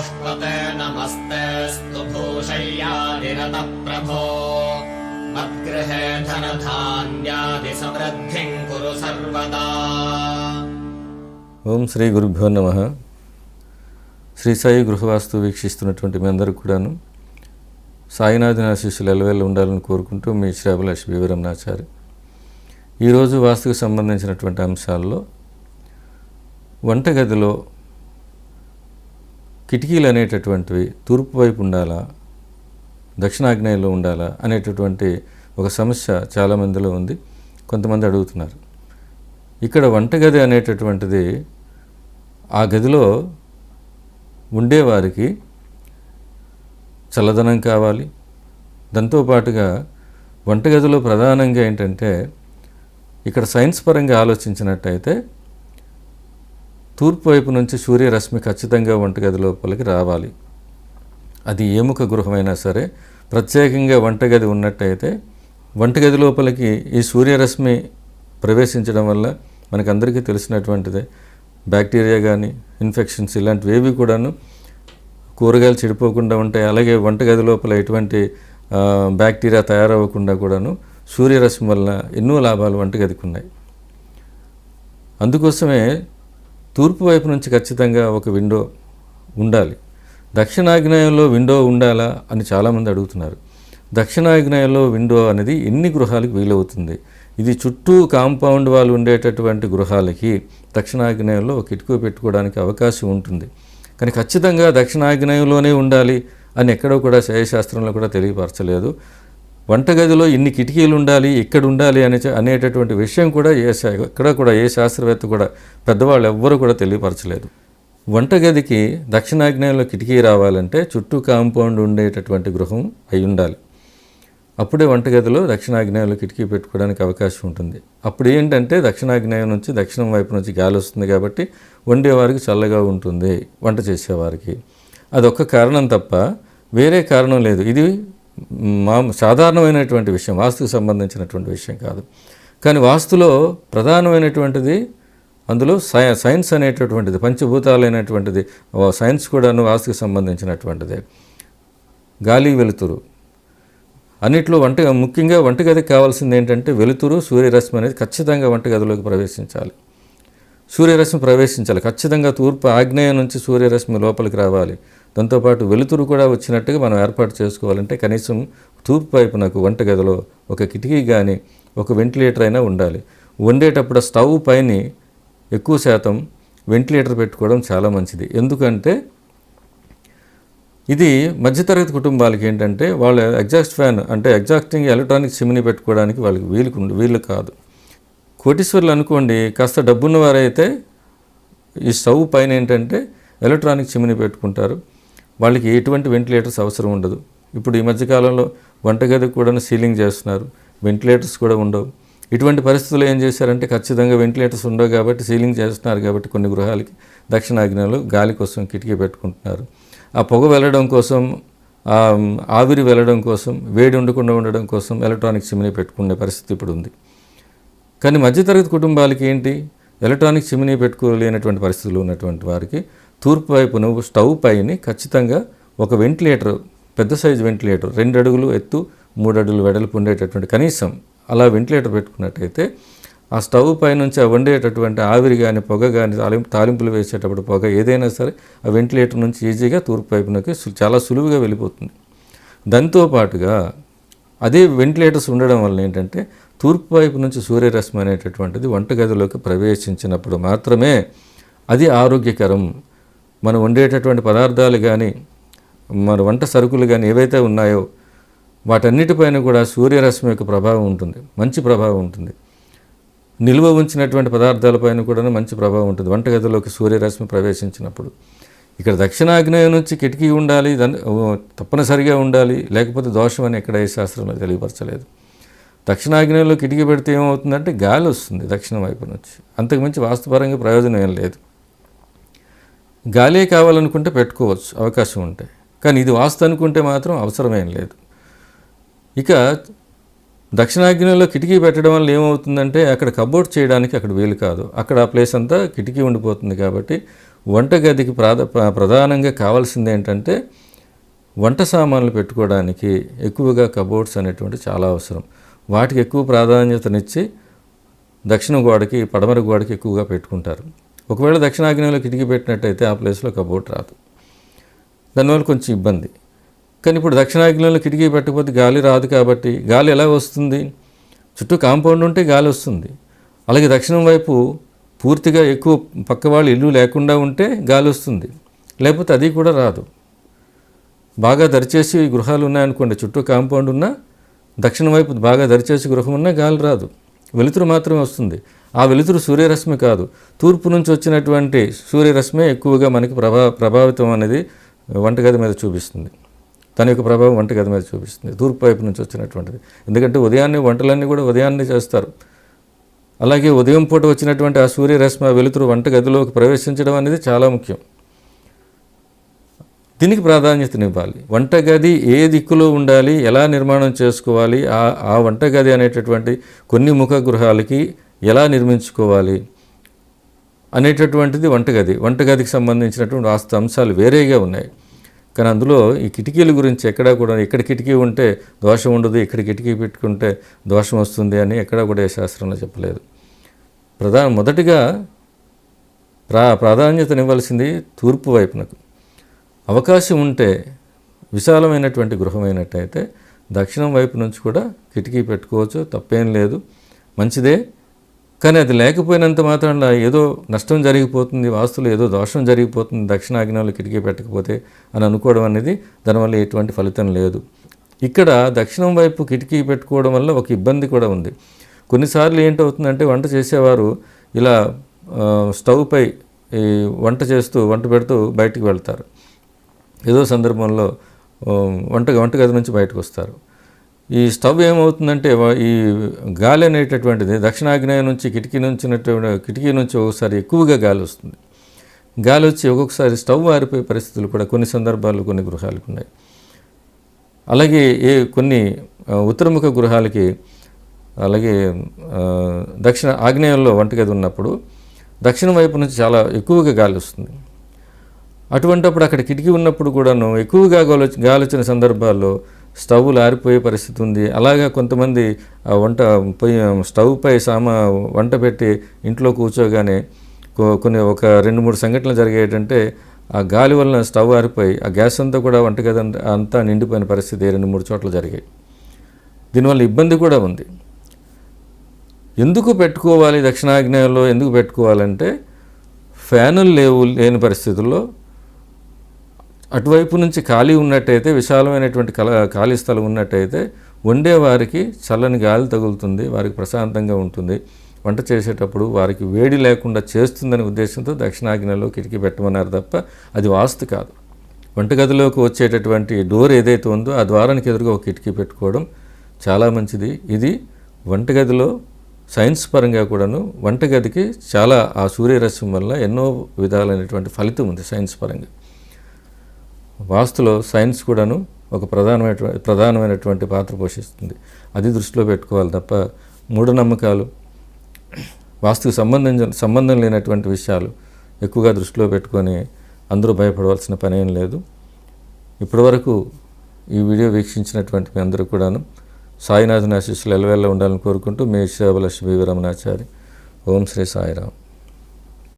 चतुष्पते नमस्तेऽस्तु भूषय्यानिरतः प्रभो मद्गृहे धनधान्यादि समृद्धिं कुरु सर्वदा। ఓం శ్రీ గురుభ్యో నమః. శ్రీ సాయి గృహవాస్తు వీక్షిస్తున్నటువంటి మీ అందరికీ కూడాను సాయినాథుని ఆశీస్సులు ఎల్లవేళ ఉండాలని కోరుకుంటూ మీ శ్రావలాష్ వీరమణాచారి. ఈరోజు వాస్తుకు సంబంధించినటువంటి అంశాల్లో వంటగదిలో కిటికీలు అనేటటువంటివి తూర్పు వైపు ఉండాలా, దక్షిణాగ్నేయంలో ఉండాలా అనేటటువంటి ఒక సమస్య చాలామందిలో ఉంది. కొంతమంది అడుగుతున్నారు. ఇక్కడ వంటగది అనేటటువంటిది ఆ గదిలో ఉండేవారికి చల్లదనం కావాలి. దాంతోపాటుగా వంటగదిలో ప్రధానంగా ఏంటంటే ఇక్కడ సైన్స్ పరంగా ఆలోచించినట్టయితే తూర్పు వైపు నుంచి సూర్యరశ్మి ఖచ్చితంగా వంటగది లోపలికి రావాలి. అది ఏముక గృహమైనా సరే, ప్రత్యేకంగా వంటగది ఉన్నట్టయితే వంటగది లోపలికి ఈ సూర్యరశ్మి ప్రవేశించడం వల్ల మనకందరికీ తెలిసినటువంటిదే, బ్యాక్టీరియా కానీ ఇన్ఫెక్షన్స్ ఇలాంటివి ఏవి కూడాను కూరగాయలు చెడిపోకుండా ఉంటాయి. అలాగే వంటగది లోపల ఎటువంటి బ్యాక్టీరియా తయారవ్వకుండా కూడాను సూర్యరశ్మి వల్ల ఎన్నో లాభాలు వంటగదికి ఉన్నాయి. అందుకోసమే తూర్పు వైపు నుంచి ఖచ్చితంగా ఒక విండో ఉండాలి. దక్షిణాగ్నేయంలో విండో ఉండాలా అని చాలామంది అడుగుతున్నారు. దక్షిణాగ్నేయంలో విండో అనేది ఎన్ని గృహాలకు వీలవుతుంది? ఇది చుట్టూ కాంపౌండ్ వాళ్ళు ఉండేటటువంటి గృహాలకి దక్షిణాగ్నేయంలో ఒక కిటికీ పెట్టుకోవడానికి అవకాశం ఉంటుంది. కానీ ఖచ్చితంగా దక్షిణాగ్నేయంలోనే ఉండాలి అని ఎక్కడో కూడా శాస్త్రంలో కూడా తెలియపరచలేదు. వంటగదిలో ఇన్ని కిటికీలు ఉండాలి, ఇక్కడ ఉండాలి అనేటటువంటి విషయం కూడా ఎక్కడ కూడా ఏ శాస్త్రవేత్త కూడా పెద్దవాళ్ళు ఎవ్వరూ కూడా తెలియపరచలేదు. వంటగదికి దక్షిణాగ్నేయంలో కిటికీ రావాలంటే చుట్టూ కాంపౌండ్ ఉండేటటువంటి గృహం అయి ఉండాలి. అప్పుడే వంటగదిలో దక్షిణాగ్నేయంలో కిటికీ పెట్టుకోవడానికి అవకాశం ఉంటుంది. అప్పుడు ఏంటంటే దక్షిణాగ్నేయం నుంచి దక్షిణం వైపు నుంచి గాలి వస్తుంది కాబట్టి వండేవారికి చల్లగా ఉంటుంది, వంట చేసేవారికి. అదొక్క కారణం తప్ప వేరే కారణం లేదు. ఇది సాధారణమైనటువంటి విషయం, వాస్తుకు సంబంధించినటువంటి విషయం కాదు. కానీ వాస్తులో ప్రధానమైనటువంటిది అందులో సైన్స్ అనేటటువంటిది, పంచభూతాలైనటువంటిది సైన్స్ కూడాను వాస్తుకు సంబంధించినటువంటిదే. గాలి వెలుతురు అన్నిట్లో ముఖ్యంగా వంటగదికి కావాల్సింది ఏంటంటే వెలుతురు, సూర్యరశ్మి అనేది ఖచ్చితంగా వంటగదిలోకి ప్రవేశించాలి. సూర్యరశ్మి ప్రవేశించాలి ఖచ్చితంగా. తూర్పు ఆగ్నేయం నుంచి సూర్యరశ్మి లోపలికి రావాలి. దాంతోపాటు వెలుతురు కూడా వచ్చినట్టుగా మనం ఏర్పాటు చేసుకోవాలంటే కనీసం తూర్పు వైపునకు వంటగదిలో ఒక కిటికీ కానీ ఒక వెంటిలేటర్ అయినా ఉండాలి. వండేటప్పుడు స్టవ్ పైన ఎక్కువ శాతం వెంటిలేటర్ పెట్టుకోవడం చాలా మంచిది. ఎందుకంటే ఇది మధ్యతరగతి కుటుంబాలకి ఏంటంటే వాళ్ళ ఎగ్జాస్ట్ ఫ్యాన్ అంటే ఎగ్జాస్టింగ్ ఎలక్ట్రానిక్ చిమ్నీ పెట్టుకోవడానికి వాళ్ళకి వీలు కాదు. కోటీశ్వర్లు అనుకోండి, కాస్త డబ్బున్న వారైతే ఈ స్టవ్ పైన ఏంటంటే ఎలక్ట్రానిక్ చిమ్నీ పెట్టుకుంటారు. వాళ్ళకి ఎటువంటి వెంటిలేటర్స్ అవసరం ఉండదు. ఇప్పుడు ఈ మధ్యకాలంలో వంటగది కూడా సీలింగ్ చేస్తున్నారు, వెంటిలేటర్స్ కూడా ఉండవు. ఇటువంటి పరిస్థితుల్లో ఏం చేశారంటే ఖచ్చితంగా వెంటిలేటర్స్ ఉండవు కాబట్టి సీలింగ్ చేస్తున్నారు కాబట్టి కొన్ని గృహాలకి దక్షిణాగ్నేయంలో గాలి కోసం కిటికీ పెట్టుకుంటున్నారు. ఆ పొగ వెళ్ళడం కోసం, ఆవిరి వెళ్ళడం కోసం, వేడి ఉండకుండా ఉండడం కోసం ఎలక్ట్రానిక్ చిమ్నీ పెట్టుకునే పరిస్థితి ఇప్పుడు ఉంది. కానీ మధ్యతరగతి కుటుంబాలకి ఏంటి, ఎలక్ట్రానిక్ చిమ్నీ పెట్టుకోలేనటువంటి పరిస్థితులు ఉన్నటువంటి వారికి తూర్పు వైపున స్టవ్ పైన ఖచ్చితంగా ఒక వెంటిలేటర్, పెద్ద సైజు వెంటిలేటర్ 2 అడుగులు ఎత్తు 3 అడుగులు వెడల్పు ఉండేటటువంటి కనీసం అలా వెంటిలేటర్ పెట్టుకున్నట్టయితే ఆ స్టవ్ పై నుంచి ఆ వండేటటువంటి ఆవిరి కానీ పొగ కానీ తాలింపులు వేసేటప్పుడు పొగ ఏదైనా సరే ఆ వెంటిలేటర్ నుంచి ఈజీగా తూర్పు వైపునకి చాలా సులువుగా వెళ్ళిపోతుంది. దాంతోపాటుగా అదే వెంటిలేటర్స్ ఉండడం వల్ల ఏంటంటే తూర్పు వైపు నుంచి సూర్యరశ్మి అనేటటువంటిది వంటగదిలోకి ప్రవేశించినప్పుడు మాత్రమే అది ఆరోగ్యకరం. మనం వండేటటువంటి పదార్థాలు కానీ మన వంట సరుకులు కానీ ఏవైతే ఉన్నాయో వాటన్నిటిపైన కూడా సూర్యరశ్మి యొక్క ప్రభావం ఉంటుంది, మంచి ప్రభావం ఉంటుంది. నిల్వ ఉంచినటువంటి పదార్థాలపైన కూడా మంచి ప్రభావం ఉంటుంది వంటగదిలోకి సూర్యరశ్మి ప్రవేశించినప్పుడు. ఇక్కడ దక్షిణాగ్నేయం నుంచి కిటికీ ఉండాలి, తప్పనిసరిగా ఉండాలి, లేకపోతే దోషం అని ఎక్కడ ఏ శాస్త్రంలో తెలియపరచలేదు. దక్షిణాగ్నేయంలో కిటికీ పెడితే ఏమవుతుందంటే గాలి వస్తుంది దక్షిణం వైపు నుంచి, అంతకుమించి వాస్తుపరంగా ప్రయోజనం ఏం లేదు. గాలే కావాలనుకుంటే పెట్టుకోవచ్చు, అవకాశం ఉంటాయి. కానీ ఇది వాస్తు అనుకుంటే మాత్రం అవసరమేం లేదు. ఇక దక్షిణాగ్నేయంలో కిటికీ పెట్టడం వల్ల ఏమవుతుందంటే అక్కడ కబోర్డ్ చేయడానికి అక్కడ వీలు కాదు. అక్కడ ఆ ప్లేస్ అంతా కిటికీ ఉండిపోతుంది కాబట్టి వంటగదికి ప్రధానంగా కావాల్సింది ఏంటంటే వంట సామాన్లు పెట్టుకోవడానికి ఎక్కువగా కబోర్డ్స్ అనేటువంటి చాలా అవసరం. వాటికి ఎక్కువ ప్రాధాన్యతనిచ్చి దక్షిణ గోడకి పడమర గోడకి ఎక్కువగా పెట్టుకుంటారు. ఒకవేళ దక్షిణాగ్నేయంలో కిటికీ పెట్టినట్టయితే ఆ ప్లేస్లో కబోర్డ్ రాదు. దానివల్ల కొంచెం ఇబ్బంది. కానీ ఇప్పుడు దక్షిణాగ్నేయంలో కిటికీ పెట్టకపోతే గాలి రాదు. కాబట్టి గాలి ఎలా వస్తుంది? చుట్టూ కాంపౌండ్ ఉంటే గాలి వస్తుంది. అలాగే దక్షిణం వైపు పూర్తిగా ఎక్కువ పక్క వాళ్ళు ఇల్లు లేకుండా ఉంటే గాలి వస్తుంది, లేకపోతే అది కూడా రాదు. బాగా దరిచేసి గృహాలు ఉన్నాయనుకోండి, చుట్టూ కాంపౌండ్ ఉన్నా దక్షిణం వైపు బాగా దరిచేసి గృహం ఉన్నా గాలి రాదు, వెలుతురు మాత్రమే వస్తుంది. ఆ వెలుతురు సూర్యరశ్మి కాదు, తూర్పు నుంచి వచ్చినటువంటి సూర్యరశ్మి ఎక్కువగా మనకి ప్రభావితం అనేది వంటగది మీద చూపిస్తుంది. తన యొక్క ప్రభావం వంటగది మీద చూపిస్తుంది, తూర్పు వైపు నుంచి వచ్చినటువంటిది. ఎందుకంటే ఉదయాన్నే వంటలన్నీ కూడా ఉదయాన్నే చేస్తారు. అలాగే ఉదయం పూట వచ్చినటువంటి ఆ సూర్యరశ్మి వెలుతురు వంటగదిలోకి ప్రవేశించడం అనేది చాలా ముఖ్యం. దీనికి ప్రాధాన్యతనివ్వాలి. వంటగది ఏ దిక్కులో ఉండాలి, ఎలా నిర్మాణం చేసుకోవాలి, ఆ వంటగది అనేటటువంటి కొన్ని ముఖ గృహాలకి ఎలా నిర్మించుకోవాలి అనేటటువంటిది వంటగదికి సంబంధించినటువంటి వాస్తు అంశాలు వేరేగా ఉన్నాయి. కానీ అందులో ఈ కిటికీల గురించి ఎక్కడా కూడా ఇక్కడ కిటికీ ఉంటే దోషం ఉండదు, ఇక్కడ కిటికీ పెట్టుకుంటే దోషం వస్తుంది అని ఎక్కడా కూడా ఏ శాస్త్రంలో చెప్పలేదు. మొదటిగా ప్రాధాన్యతనివ్వాల్సింది తూర్పు వైపునకు. అవకాశం ఉంటే విశాలమైనటువంటి గృహమైనట్టయితే దక్షిణం వైపు నుంచి కూడా కిటికీ పెట్టుకోవచ్చు, తప్పేం లేదు, మంచిదే. కానీ అది లేకపోయినంత మాత్రాన ఏదో నష్టం జరిగిపోతుంది, వాస్తులు ఏదో దోషం జరిగిపోతుంది దక్షిణాగ్నేయంలో కిటికీ పెట్టకపోతే అని అనుకోవడం అనేది దానివల్ల ఎటువంటి ఫలితం లేదు. ఇక్కడ దక్షిణం వైపు కిటికీ పెట్టుకోవడం వల్ల ఒక ఇబ్బంది కూడా ఉంది. కొన్నిసార్లు ఏంటవుతుందంటే వంట చేసేవారు ఇలా స్టవ్ పై వంట పెడుతూ బయటికి వెళ్తారు. ఏదో సందర్భంలో వంటగది నుంచి బయటకు వస్తారు. ఈ స్టవ్ ఏమవుతుందంటే ఈ గాలి అనేటటువంటిది దక్షిణాగ్నేయం నుంచి కిటికీ నుంచి ఒకసారి ఎక్కువగా గాలి వస్తుంది. గాలి వచ్చి ఒక్కొక్కసారి స్టవ్ ఆరిపోయే పరిస్థితులు కూడా కొన్ని సందర్భాల్లో కొన్ని గృహాలకు ఉన్నాయి. అలాగే కొన్ని ఉత్తరముఖ గృహాలకి, అలాగే దక్షిణ ఆగ్నేయంలో వంటగది ఉన్నప్పుడు దక్షిణం వైపు నుంచి చాలా ఎక్కువగా గాలి వస్తుంది. అటువంటప్పుడు అక్కడ కిటికీ ఉన్నప్పుడు కూడాను ఎక్కువగా గాలి వచ్చిన సందర్భాల్లో స్టవ్లు ఆరిపోయే పరిస్థితి ఉంది. అలాగా కొంతమంది స్టవ్ పై వంట పెట్టి ఇంట్లో కూర్చోగానే ఒక 2-3 సంఘటనలు జరిగేటంటే ఆ గాలి వలన స్టవ్ ఆరిపోయి ఆ గ్యాస్ అంతా కూడా వంటగది అంతా నిండిపోయిన పరిస్థితి 2-3 చోట్ల జరిగాయి. దీనివల్ల ఇబ్బంది కూడా ఉంది. ఎందుకు పెట్టుకోవాలి దక్షిణాగ్నేయంలో? ఎందుకు పెట్టుకోవాలంటే ఫ్యానులు లేని పరిస్థితుల్లో అటువైపు నుంచి ఖాళీ ఉన్నట్టయితే, విశాలమైనటువంటి ఖాళీ స్థలం ఉన్నట్టయితే వండేవారికి చల్లని గాలి తగులుతుంది, వారికి ప్రశాంతంగా ఉంటుంది. వంట చేసేటప్పుడు వారికి వేడి లేకుండా చేస్తుందనే ఉద్దేశంతో దక్షిణాగ్నేయంలో కిటికీ పెట్టమన్నారు తప్ప అది వాస్తు కాదు. వంటగదిలోకి వచ్చేటటువంటి డోర్ ఏదైతే ఉందో ఆ ద్వారానికి ఎదురుగా ఒక కిటికీ పెట్టుకోవడం చాలా మంచిది. ఇది వంటగదిలో సైన్స్ పరంగా కూడాను వంటగదికి చాలా ఆ సూర్యరశ్మి వల్ల ఎన్నో విధాలైనటువంటి ఫలితం ఉంది. సైన్స్ పరంగా వాస్తులో సైన్స్ కూడాను ఒక ప్రధానమైనటువంటి పాత్ర పోషిస్తుంది. అది దృష్టిలో పెట్టుకోవాలి తప్ప మూఢనమ్మకాలు, వాస్తుకు సంబంధం లేనటువంటి విషయాలు ఎక్కువగా దృష్టిలో పెట్టుకొని అందరూ భయపడవలసిన పని ఏం లేదు. ఇప్పటివరకు ఈ వీడియో వీక్షించినటువంటి మీ అందరూ కూడాను సాయినాథుని ఆశీస్సులు ఎల్లవెల్ల ఉండాలని కోరుకుంటూ మీ శ్రీభిలాషి వి. రమణాచారి. ఓం శ్రీ సాయిరామ్.